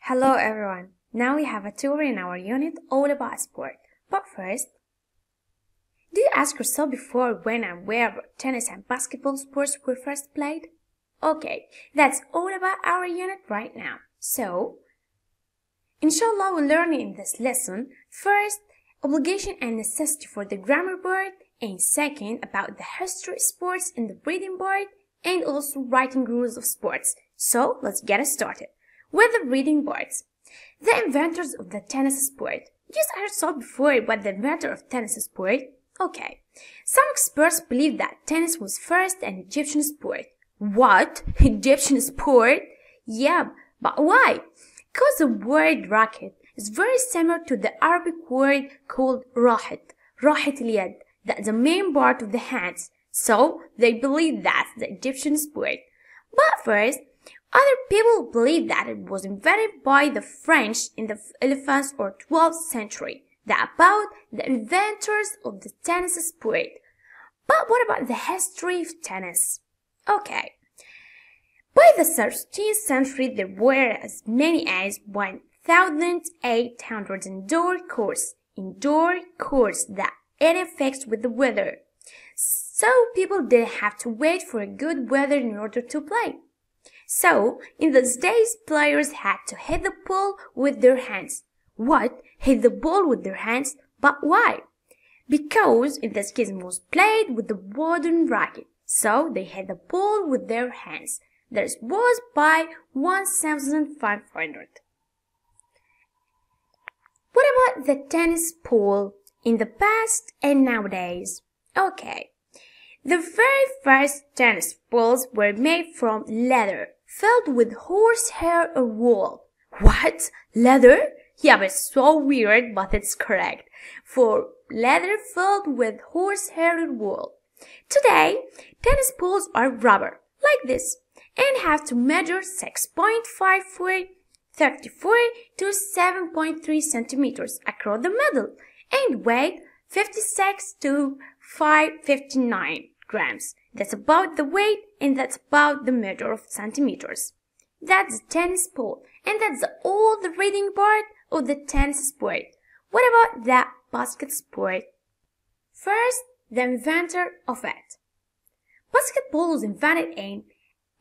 Hello everyone. Now we have a tour in our unit all about sport. But first, do you ask yourself before when and where tennis and basketball sports were first played? Okay, that's all about our unit right now. So, inshallah we'll learn in this lesson, first, obligation and necessity for the grammar part, and second, about the history of sports in the reading part, and also writing rules of sports. So, let's get started with the reading parts. The inventors of the tennis sport. Just I saw before what the inventor of tennis sport. Okay, some experts believe that tennis was first an Egyptian sport. What? Egyptian sport? Yeah, but why? Because the word racket is very similar to the Arabic word called rahat al-yad, that's the main part of the hands. So they believe that's the Egyptian sport. But first, other people believe that it was invented by the French in the 11th or 12th century. That about the inventors of the tennis sport. But what about the history of tennis? Okay. By the 13th century, there were as many as 1,800 indoor courts that interfaced with the weather. So people didn't have to wait for a good weather in order to play. So, in those days, players had to hit the ball with their hands. What? Hit the ball with their hands? But why? Because in this case it was played with the wooden racket. So, they hit the ball with their hands. This was by 1,500. What about the tennis ball in the past and nowadays? Okay. The very first tennis balls were made from leather, filled with horsehair or wool. What? Leather? Yeah, but it's so weird, but it's correct. For leather filled with horsehair or wool. Today, tennis balls are rubber, like this, and have to measure 6.5 feet, 34 to 7.3 centimeters across the middle, and weight 56 to 559 grams. That's about the weight and that's about the measure of centimeters. That's the tennis ball, and that's all the reading part of the tennis sport. What about the basket sport? First, the inventor of it. Basketball was invented in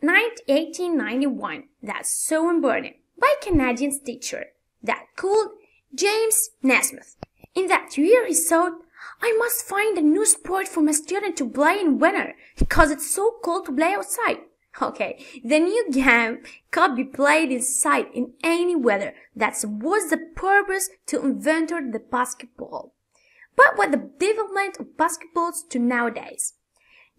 1891. That's so important. By a Canadian teacher that called James Naismith. In that year, he thought, I must find a new sport for my student to play in winter because it's so cold to play outside. Okay, the new game could be played inside in any weather. That was the purpose to invent the basketball. But with the development of basketballs to nowadays,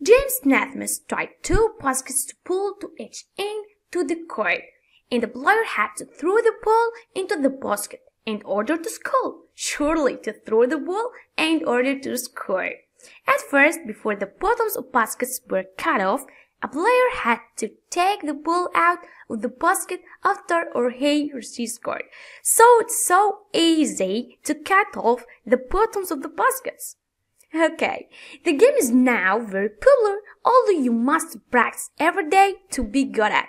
James Naismith tried two baskets to pull to each end to the court, and the player had to throw the ball into the basket in order to score. Surely to throw the ball in order to score. At first, before the bottoms of baskets were cut off, a player had to take the ball out of the basket after or he or she scored. So it's so easy to cut off the bottoms of the baskets. Okay, the game is now very popular, although you must practice every day to be good at.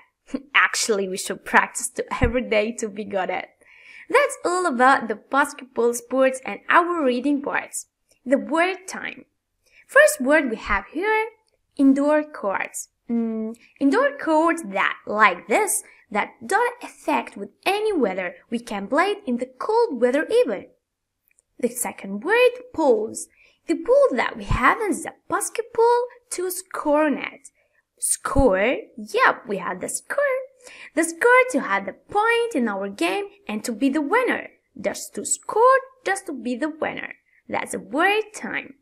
Actually, we should practice every day to be good at. That's all about the basketball sports and our reading parts. The word time. First word we have here, indoor courts. Indoor courts that, like this, that don't affect with any weather. We can play it in the cold weather even. The second word, poles. The ball that we have is a basketball to score net. Score? Yep, we have the score. The score to have the point in our game and to be the winner. Just to score, just to be the winner. That's a word time.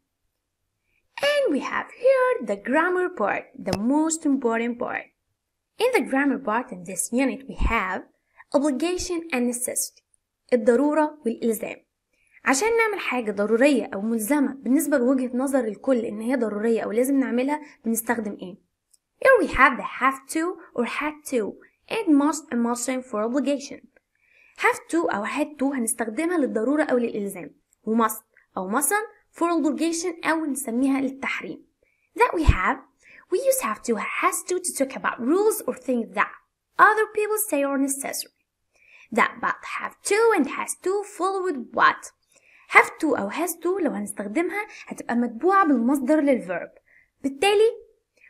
And we have here the grammar part, the most important part. In the grammar part in this unit we have obligation and necessity. الضرورة والإلزام. عشان نعمل حاجة ضرورية أو ملزمة بالنسبة لوجهة نظر الكل إن هي ضرورية أو لازم نعملها بنستخدم إيه؟ Here we have the have to or had to and must and mustn't for obligation. Have to أو had to هنستخدمها للضرورة أو للإلزام. و must أو mustn't for obligation أو نسميها للتحريم. That we use have to or has to talk about rules or things that other people say are necessary. that but have to and has to follow with what. have to أو has to لو هنستخدمها هتبقى متبوعة بالمصدر للverb. بالتالي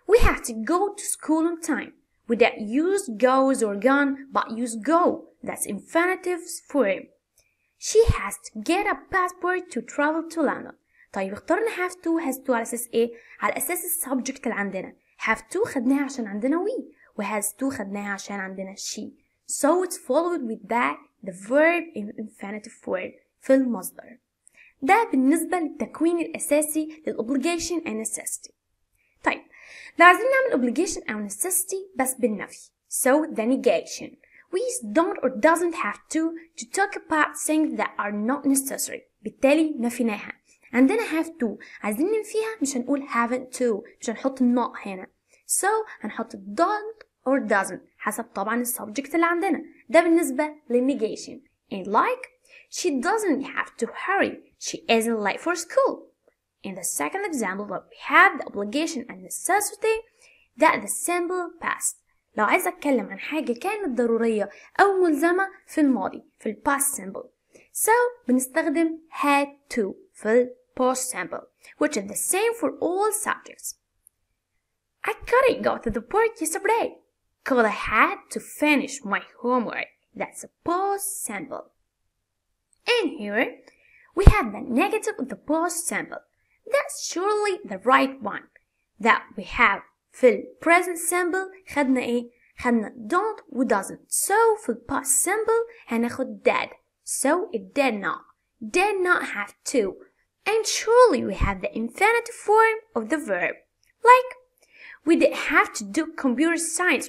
we have to go to school on time. We don't use goes or gone but use go. That's infinitive form. She has to get a passport to travel to London. طيب اخترنا have to has to على أساس إيه؟ على أساس السبجكت اللي عندنا. have to خدناها عشان عندنا we و has to خدناها عشان عندنا she. So it's followed with that the verb in infinitive form في المصدر. ده بالنسبة للتكوين الأساسي للobligation and necessity. طيب لو عايزين نعمل obligation أو necessity بس بالنفي. So the negation. We use don't or doesn't have to talk about things that are not necessary. بالتالي نفيناها. عندنا have to عايزين ننفيها مش هنقول haven't to مش هنحط not هنا. So هنحط don't or doesn't حسب طبعا السبجكت اللي عندنا. ده بالنسبة للنegation. And like she doesn't have to hurry. She isn't late for school. In the second example we have the obligation and necessity that the simple past. لو عايزة أتكلم عن حاجة كانت ضرورية أو ملزمة في الماضي في ال past simple. So بنستخدم had to في ال past simple which is the same for all subjects. I couldn't go to the park yesterday because I had to finish my homework. That's a past simple. And here we have the negative of the past simple. That's surely the right one. That we have في ال present simple خدنا إيه؟ خدنا don't و doesn't. So في ال past simple هناخد did. So it did not have to. And surely we have the infinitive form of the verb. Like, we didn't have to do computer science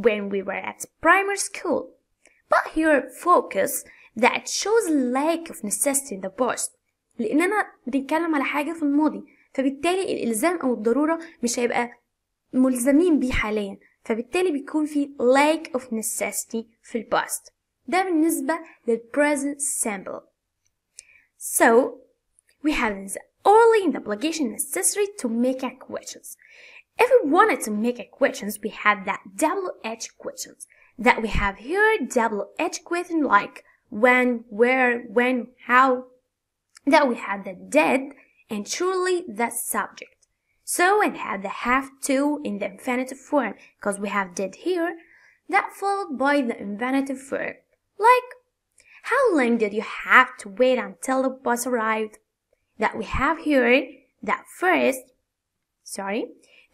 when we were at primary school. But here focus that shows lack of necessity in the past. لأننا بنتكلم على حاجة في الماضي فبالتالي الإلزام أو الضرورة مش هيبقى ملزمين بيه حاليا فبالتالي بيكون في lack of necessity في ال past. ده بالنسبة لل present simple. So we have the only in the obligation necessary to make equations. If we wanted to make equations, we have that double H equations that we have here. Double H equation like when, where, when, how. That we have the did and surely the subject. So we have the have to in the infinitive form because we have did here. That followed by the infinitive verb. Like, how long did you have to wait until the bus arrived? That we have here that first,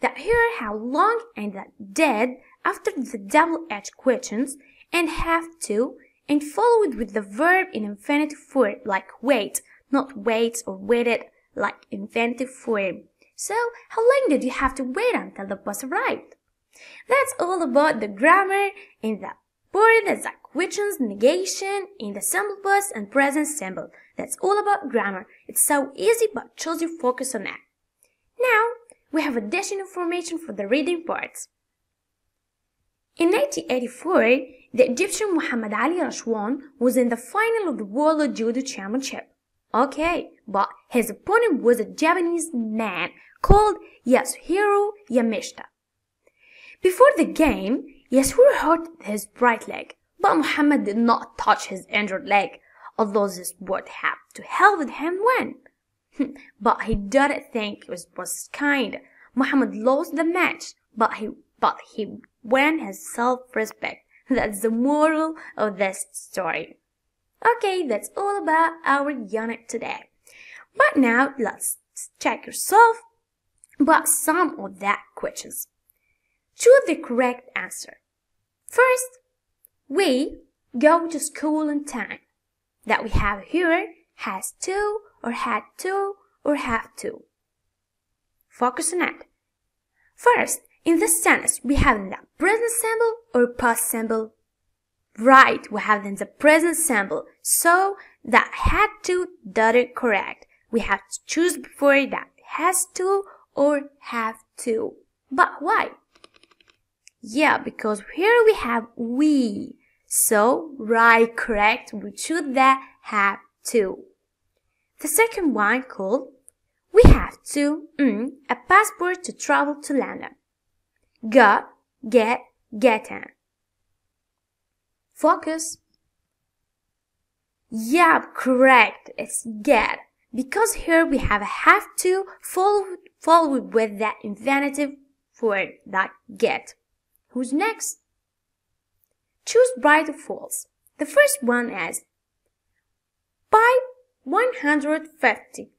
that here how long and that did after the double H questions and have to and followed with the verb in infinitive form like wait, not wait or waited like infinitive form. So how long did you have to wait until the bus arrived? That's all about the grammar in the part as questions, negation, in the simple past and present simple. That's all about grammar. It's so easy but choose your focus on that. Now we have additional information for the reading parts. In 1984, the Egyptian Muhammad Ali Rashwan was in the final of the World Judo Championship. Okay, but his opponent was a Japanese man called Yasuhiro Yamashita. Before the game, Yasuhiro hurt his right leg, but Muhammad did not touch his injured leg, although the sport had to help him win. But he didn't think it was kind. Muhammad lost the match, but he won his self-respect. That's the moral of this story. Okay, that's all about our unit today. But now let's check yourself about some of that questions. Choose the correct answer. First, we go to school on time. That we have here has to or had to or have to. Focus on it. First, in this sentence, we have the present simple or past simple. Right, we have then the present simple. So that had to didn't correct. We have to choose before that has to or have to. But why? Yeah, because here we have we. So right, correct. We choose that have to. The second one called we have to a passport to travel to London. Got, get, getting. Focus. Yeah, correct. It's get. Because here we have to followed with that infinitive word, that get. Who's next? Choose right or false. The first one is by 150.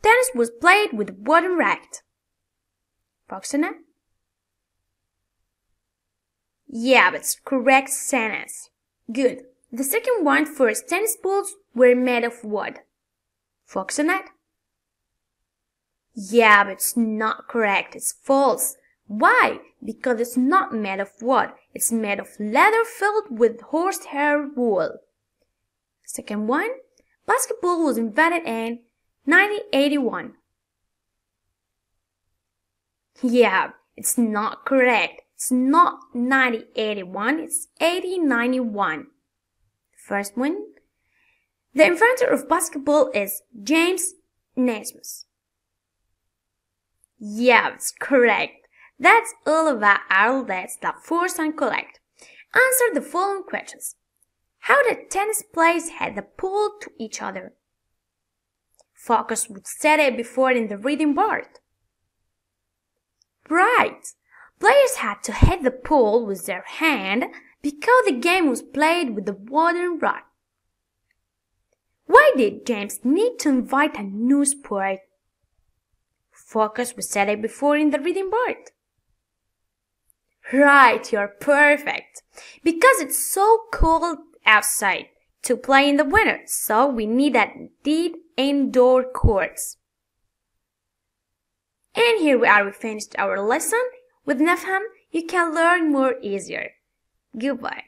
Tennis was played with a wooden racket. Fox on it? Yeah, that's correct sentence. Good. The second one, first tennis balls were made of wood. Fox on it? Yeah, but it's not correct. It's false. Why? Because it's not made of wood. It's made of leather filled with horsehair wool. Second one, basketball was invented in 1981. Yeah, it's not correct. It's not 1981, it's 1891. First one, the inventor of basketball is James Naismith. Yeah, it's correct. That's all about outlets that force and collect. Answer the following questions. How did tennis players hit the ball to each other? Focus would set it before in the reading board. Right. Players had to hit the ball with their hand because the game was played with the wooden rod. Why did James need to invite a new sport? Focus was set it before in the reading board. Right, you're perfect. Because it's so cold outside to play in the winter, so we need indoor courts. And here we finished our lesson. With Nafham, you can learn more easier. Goodbye.